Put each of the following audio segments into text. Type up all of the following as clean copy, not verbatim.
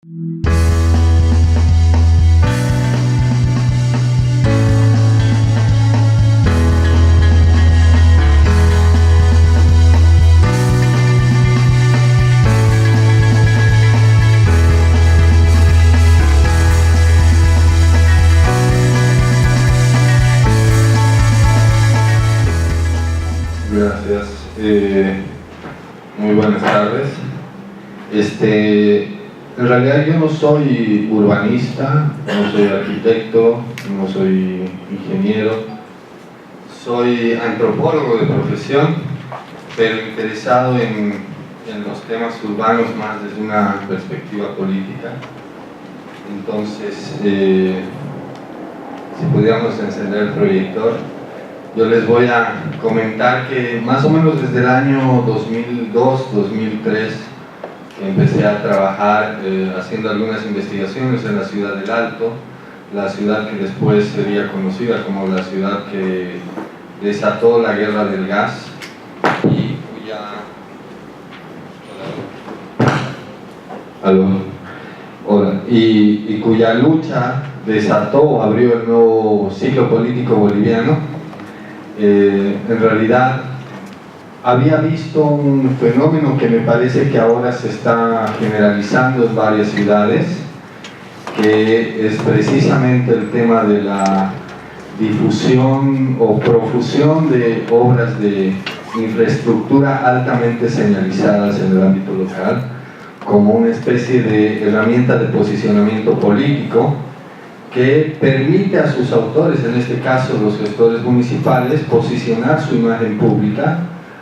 Gracias. Muy buenas tardes. En realidad yo no soy urbanista, no soy arquitecto, no soy ingeniero, soy antropólogo de profesión, pero interesado en los temas urbanos más desde una perspectiva política. Entonces, si pudiéramos encender el proyector, yo les voy a comentar que más o menos desde el año 2002-2003 empecé a trabajar haciendo algunas investigaciones en la ciudad del Alto, la ciudad que después sería conocida como la ciudad que desató la guerra del gas y cuya lucha desató, abrió el nuevo ciclo político boliviano. En realidad había visto un fenómeno que me parece que ahora se está generalizando en varias ciudades, que es precisamente el tema de la difusión o profusión de obras de infraestructura altamente señalizadas en el ámbito local como una especie de herramienta de posicionamiento político que permite a sus autores, en este caso los gestores municipales, posicionar su imagen pública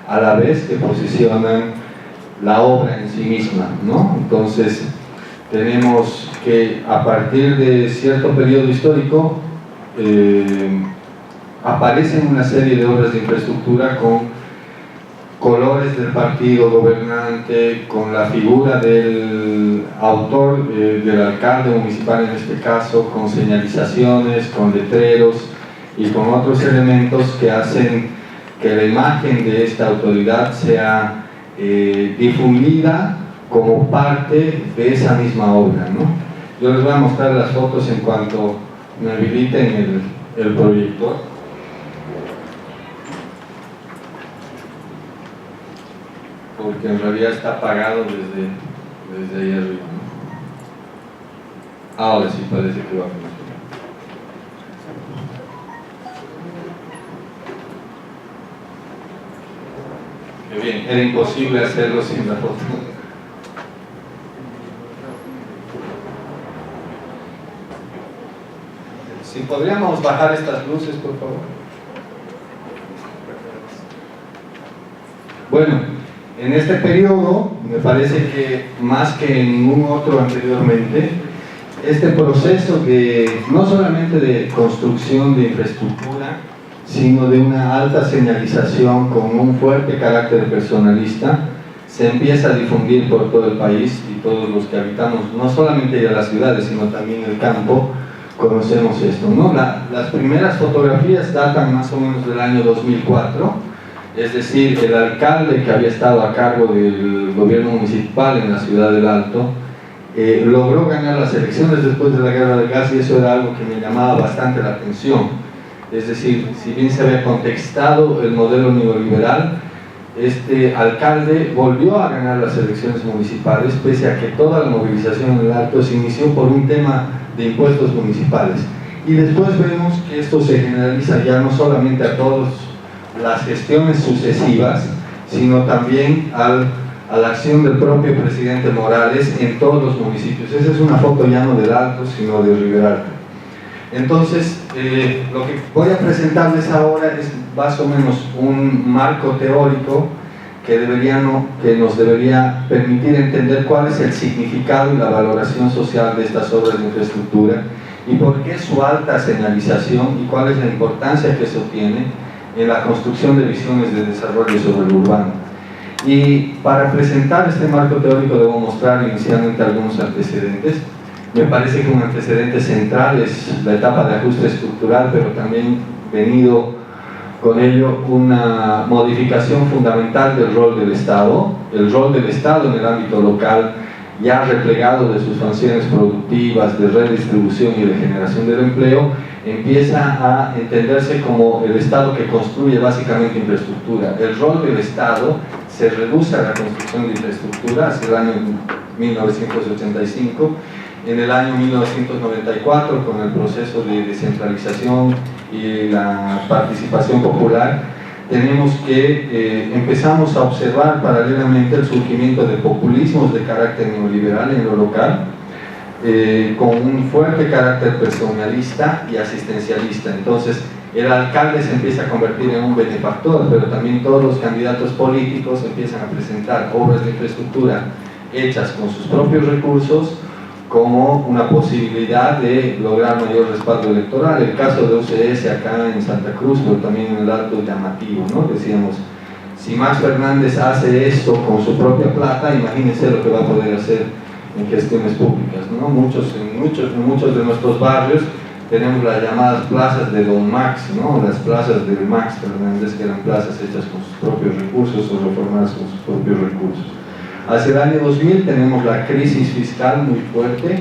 a la vez que posicionan la obra en sí misma, ¿no? Entonces tenemos que a partir de cierto periodo histórico aparecen una serie de obras de infraestructura con colores del partido gobernante, con la figura del autor, del alcalde municipal en este caso, con señalizaciones, con letreros y con otros elementos que hacen que la imagen de esta autoridad sea difundida como parte de esa misma obra, ¿no? Yo les voy a mostrar las fotos en cuanto me habiliten el proyector. Porque en realidad está apagado desde ahí arriba, ¿no? Ahora sí parece que va a funcionar. Qué bien, era imposible hacerlo sin la foto. Si podríamos bajar estas luces, por favor. Bueno, en este periodo, me parece que más que en ningún otro anteriormente, este proceso no solamente de construcción de infraestructura, sino de una alta señalización con un fuerte carácter personalista, se empieza a difundir por todo el país, y todos los que habitamos, no solamente ya las ciudades, sino también el campo, conocemos esto, ¿no? Las primeras fotografías datan más o menos del año 2004, es decir, el alcalde que había estado a cargo del gobierno municipal en la ciudad del Alto logró ganar las elecciones después de la guerra del gas, y eso era algo que me llamaba bastante la atención. Es decir, si bien se había contextado el modelo neoliberal, este alcalde volvió a ganar las elecciones municipales, pese a que toda la movilización en el Alto se inició por un tema de impuestos municipales. Y después vemos que esto se generaliza ya no solamente a todas las gestiones sucesivas, sino también a la acción del propio presidente Morales en todos los municipios. Esa es una foto ya no del Alto, sino de Rivera Alta. Entonces, lo que voy a presentarles ahora es más o menos un marco teórico que nos debería permitir entender cuál es el significado y la valoración social de estas obras de infraestructura y por qué su alta señalización y cuál es la importancia que eso tiene en la construcción de visiones de desarrollo sobre lo urbano. Y para presentar este marco teórico debo mostrar inicialmente algunos antecedentes. Me parece que un antecedente central es la etapa de ajuste estructural, pero también venido con ello una modificación fundamental del rol del Estado. El rol del Estado en el ámbito local ya replegado de sus funciones productivas, de redistribución y de generación del empleo, empieza a entenderse como el Estado que construye básicamente infraestructura. El rol del Estado se reduce a la construcción de infraestructura hacia el año 1985. En el año 1994, con el proceso de descentralización y la participación popular, tenemos que empezamos a observar paralelamente el surgimiento de populismos de carácter neoliberal en lo local, con un fuerte carácter personalista y asistencialista. Entonces, el alcalde se empieza a convertir en un benefactor, pero también todos los candidatos políticos empiezan a presentar obras de infraestructura hechas con sus propios recursos como una posibilidad de lograr mayor respaldo electoral. El caso de UCS acá en Santa Cruz, pero también en el Alto, llamativo, ¿no? Decíamos, si Max Fernández hace esto con su propia plata, imagínense lo que va a poder hacer en gestiones públicas, ¿no? En muchos de nuestros barrios tenemos las llamadas plazas de Don Max, ¿no? Las plazas del Max Fernández, que eran plazas hechas con sus propios recursos o reformadas con sus propios recursos. Hacia el año 2000 tenemos la crisis fiscal muy fuerte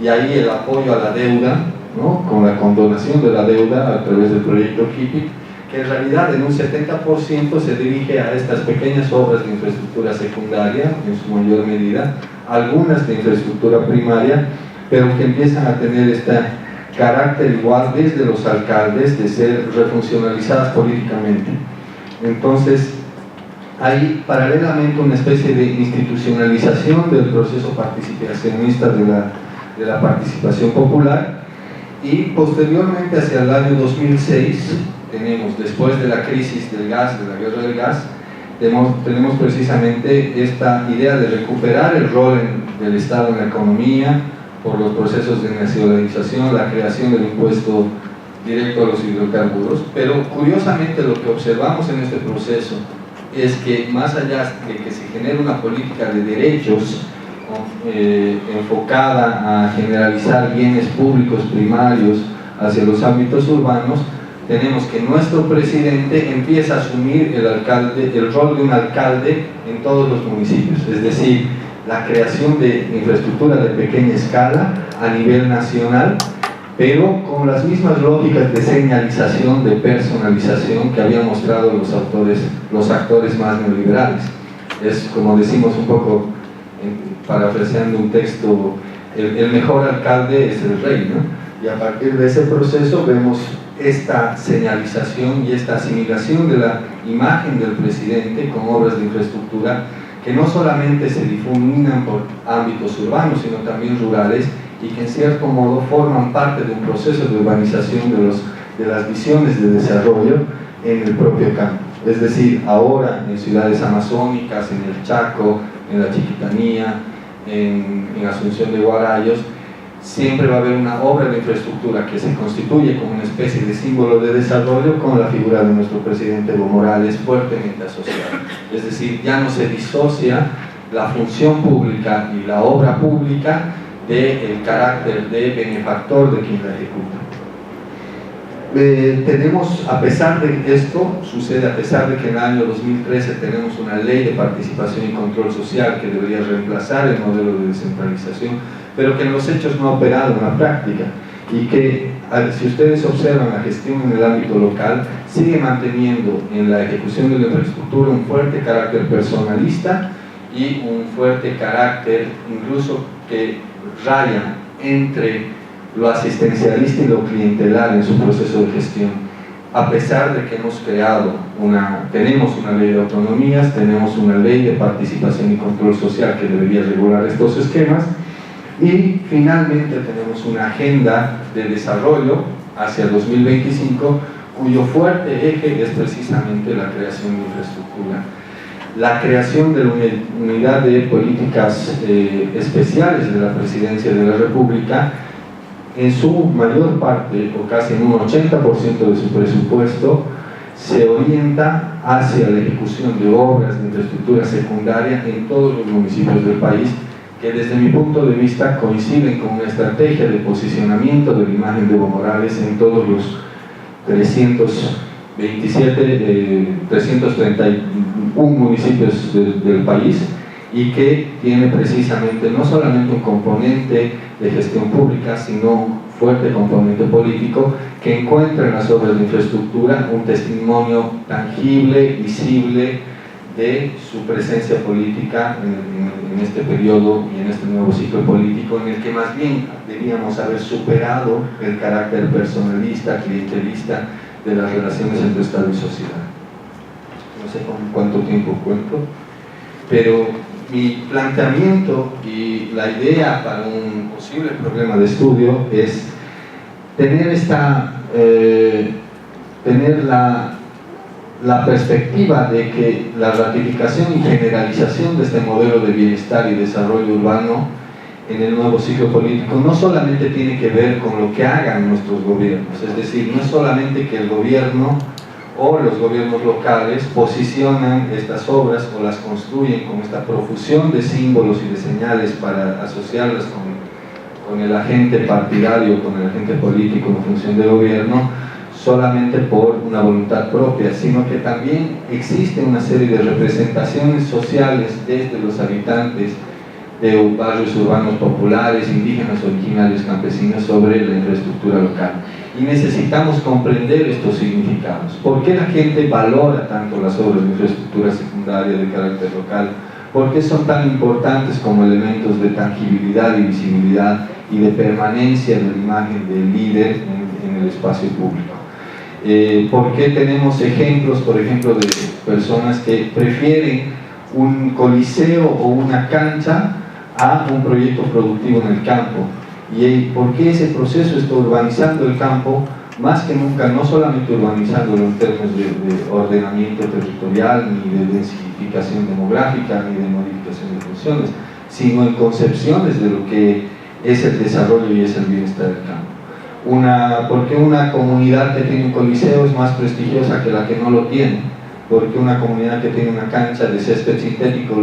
y ahí el apoyo a la deuda, ¿no? Con la condonación de la deuda a través del proyecto HIPIC, que en realidad en un 70% se dirige a estas pequeñas obras de infraestructura secundaria, en su mayor medida, algunas de infraestructura primaria, pero que empiezan a tener este carácter igual desde los alcaldes de ser refuncionalizadas políticamente. Entonces, hay paralelamente una especie de institucionalización del proceso participacionista de la participación popular, y posteriormente hacia el año 2006 tenemos, después de la crisis del gas, de la guerra del gas, tenemos precisamente esta idea de recuperar el rol del Estado en la economía por los procesos de nacionalización, la creación del impuesto directo a los hidrocarburos. Pero curiosamente lo que observamos en este proceso es que más allá de que se genere una política de derechos enfocada a generalizar bienes públicos primarios hacia los ámbitos urbanos, tenemos que nuestro presidente empieza a asumir el rol de un alcalde en todos los municipios, es decir, la creación de infraestructura de pequeña escala a nivel nacional, pero con las mismas lógicas de señalización, de personalización que habían mostrado los actores más neoliberales. Es como decimos un poco, parafraseando un texto, el mejor alcalde es el rey, ¿no? Y a partir de ese proceso vemos esta señalización y esta asimilación de la imagen del presidente con obras de infraestructura que no solamente se difuminan por ámbitos urbanos, sino también rurales, y que en cierto modo forman parte de un proceso de urbanización de las visiones de desarrollo en el propio campo. Es decir, ahora en ciudades amazónicas, en el Chaco, en la Chiquitanía, en Asunción de Guarayos, siempre va a haber una obra de infraestructura que se constituye como una especie de símbolo de desarrollo con la figura de nuestro presidente Evo Morales fuertemente asociada. Es decir, ya no se disocia la función pública y la obra pública del carácter de benefactor de quien la ejecuta. Tenemos, a pesar de esto, sucede a pesar de que en el año 2013 tenemos una ley de participación y control social que debería reemplazar el modelo de descentralización, pero que en los hechos no ha operado en la práctica, y que, si ustedes observan la gestión en el ámbito local, sigue manteniendo en la ejecución de la infraestructura un fuerte carácter personalista y un fuerte carácter incluso que raya entre lo asistencialista y lo clientelar en su proceso de gestión, a pesar de que tenemos una ley de autonomías, tenemos una ley de participación y control social que debería regular estos esquemas, y finalmente tenemos una agenda de desarrollo hacia el 2025 cuyo fuerte eje es precisamente la creación de infraestructura. La creación de la Unidad de Políticas Especiales de la Presidencia de la República, en su mayor parte, o casi en un 80% de su presupuesto, se orienta hacia la ejecución de obras de infraestructura secundaria en todos los municipios del país, que desde mi punto de vista coinciden con una estrategia de posicionamiento de la imagen de Evo Morales en todos los 331 municipios del país, y que tiene precisamente no solamente un componente de gestión pública, sino un fuerte componente político, que encuentra en las obras de infraestructura un testimonio tangible, visible, de su presencia política en este periodo y en este nuevo ciclo político, en el que más bien debíamos haber superado el carácter personalista, clientelista de las relaciones entre Estado y sociedad. No sé con cuánto tiempo cuento, pero mi planteamiento y la idea para un posible problema de estudio es tener la perspectiva de que la ratificación y generalización de este modelo de bienestar y desarrollo urbano en el nuevo ciclo político no solamente tiene que ver con lo que hagan nuestros gobiernos, es decir, no es solamente que el gobierno o los gobiernos locales posicionan estas obras o las construyen con esta profusión de símbolos y de señales para asociarlas con el agente partidario, con el agente político en función del gobierno, solamente por una voluntad propia, sino que también existe una serie de representaciones sociales desde los habitantes de barrios urbanos populares, indígenas, originarios, campesinos, sobre la infraestructura local. Y necesitamos comprender estos significados. ¿Por qué la gente valora tanto las obras de infraestructura secundaria de carácter local? ¿Por qué son tan importantes como elementos de tangibilidad y visibilidad y de permanencia de la imagen del líder en el espacio público? ¿Por qué tenemos ejemplos, por ejemplo, de personas que prefieren un coliseo o una cancha a un proyecto productivo en el campo? ¿Y por qué ese proceso está urbanizando el campo más que nunca, no solamente urbanizándolo en términos de ordenamiento territorial, ni de densificación demográfica, ni de modificación de funciones, sino en concepciones de lo que es el desarrollo y es el bienestar del campo? ¿Por qué una comunidad que tiene un coliseo es más prestigiosa que la que no lo tiene? ¿Por qué una comunidad que tiene una cancha de césped sintético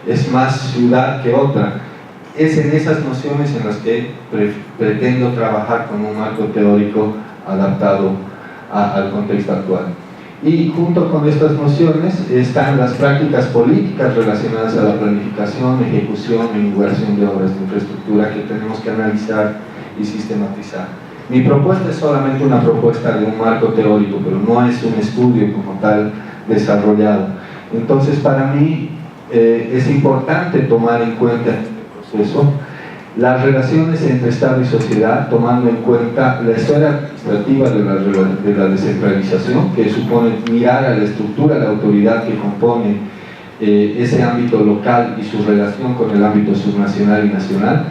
es más ciudad que otra? Es en esas nociones en las que pretendo trabajar con un marco teórico adaptado al contexto actual. Y junto con estas nociones están las prácticas políticas relacionadas a la planificación, ejecución e inauguración de obras de infraestructura que tenemos que analizar y sistematizar. Mi propuesta es solamente una propuesta de un marco teórico, pero no es un estudio como tal desarrollado. Entonces, para mí es importante tomar en cuenta en este proceso las relaciones entre Estado y sociedad, tomando en cuenta la esfera administrativa de la descentralización, que supone mirar a la estructura de autoridad que compone ese ámbito local y su relación con el ámbito subnacional y nacional.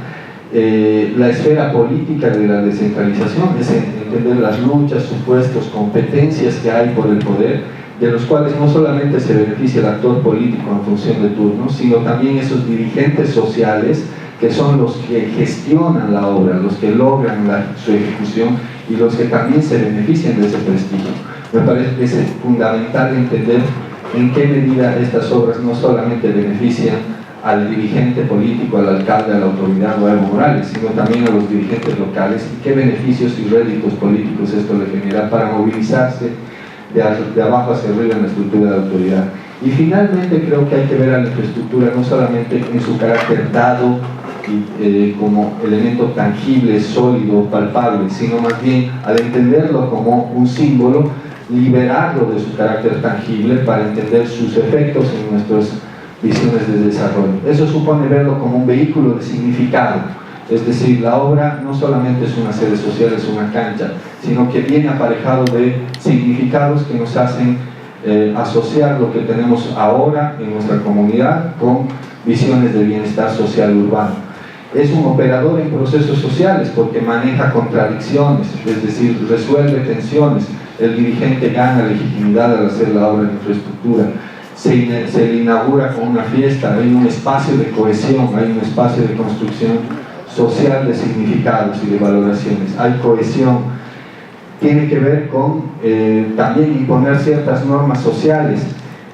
La esfera política de la descentralización es entender las luchas, supuestos, competencias que hay por el poder, de los cuales no solamente se beneficia el actor político en función de turnos, sino también esos dirigentes sociales que son los que gestionan la obra, los que logran su ejecución y los que también se benefician de ese prestigio. Me parece que es fundamental entender en qué medida estas obras no solamente benefician al dirigente político, al alcalde, a la autoridad o a Evo Morales, sino también a los dirigentes locales, y qué beneficios y réditos políticos esto le genera para movilizarse de abajo hacia arriba en la estructura de autoridad. Y finalmente creo que hay que ver a la infraestructura no solamente en su carácter dado como elemento tangible, sólido, palpable, sino más bien al entenderlo como un símbolo, liberarlo de su carácter tangible para entender sus efectos en nuestras visiones de desarrollo. Eso supone verlo como un vehículo de significado, es decir, la obra no solamente es una sede social, es una cancha, sino que viene aparejado de significados que nos hacen asociar lo que tenemos ahora en nuestra comunidad con visiones de bienestar social urbano. Es un operador en procesos sociales porque maneja contradicciones, es decir, resuelve tensiones. El dirigente gana legitimidad al hacer la obra de infraestructura. Se le inaugura con una fiesta, hay un espacio de cohesión, hay un espacio de construcción social de significados y de valoraciones, hay cohesión. Tiene que ver con también imponer ciertas normas sociales,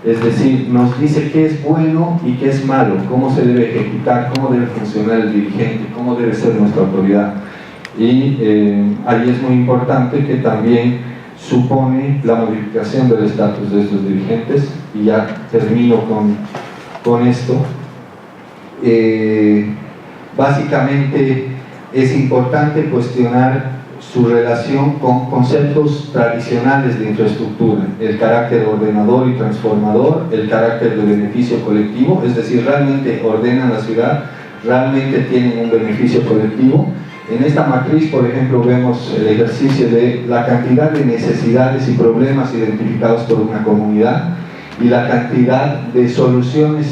es decir, nos dice qué es bueno y qué es malo, cómo se debe ejecutar, cómo debe funcionar el dirigente, cómo debe ser nuestra autoridad. Y ahí es muy importante que también supone la modificación del estatus de estos dirigentes. Y ya termino con esto. básicamente es importante cuestionar su relación con conceptos tradicionales de infraestructura, el carácter ordenador y transformador, el carácter de beneficio colectivo, es decir, realmente ordenan la ciudad, realmente tienen un beneficio colectivo. En esta matriz, por ejemplo, vemos el ejercicio de la cantidad de necesidades y problemas identificados por una comunidad y la cantidad de soluciones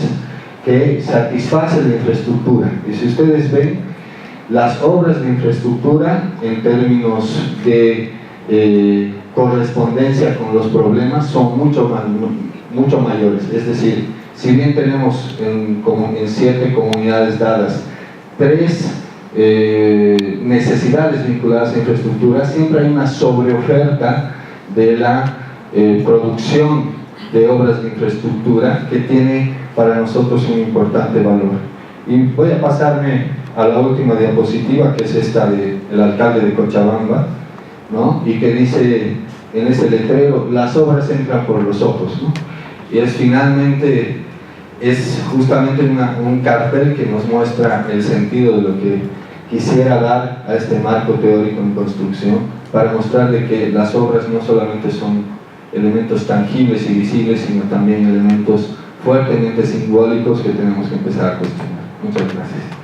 que satisface la infraestructura. Y si ustedes ven, las obras de infraestructura en términos de correspondencia con los problemas son mucho mayores. Es decir, si bien tenemos en 7 comunidades dadas 3 necesidades vinculadas a infraestructura, siempre hay una sobreoferta de la producción de obras de infraestructura que tiene para nosotros un importante valor. Y voy a pasarme a la última diapositiva, que es esta del alcalde de Cochabamba, ¿no? Y que dice en ese letrero: las obras entran por los ojos, ¿no? Y es justamente un cartel que nos muestra el sentido de lo que quisiera dar a este marco teórico en construcción, para mostrarle que las obras no solamente son elementos tangibles y visibles, sino también elementos fuertemente simbólicos que tenemos que empezar a cuestionar. Muchas gracias.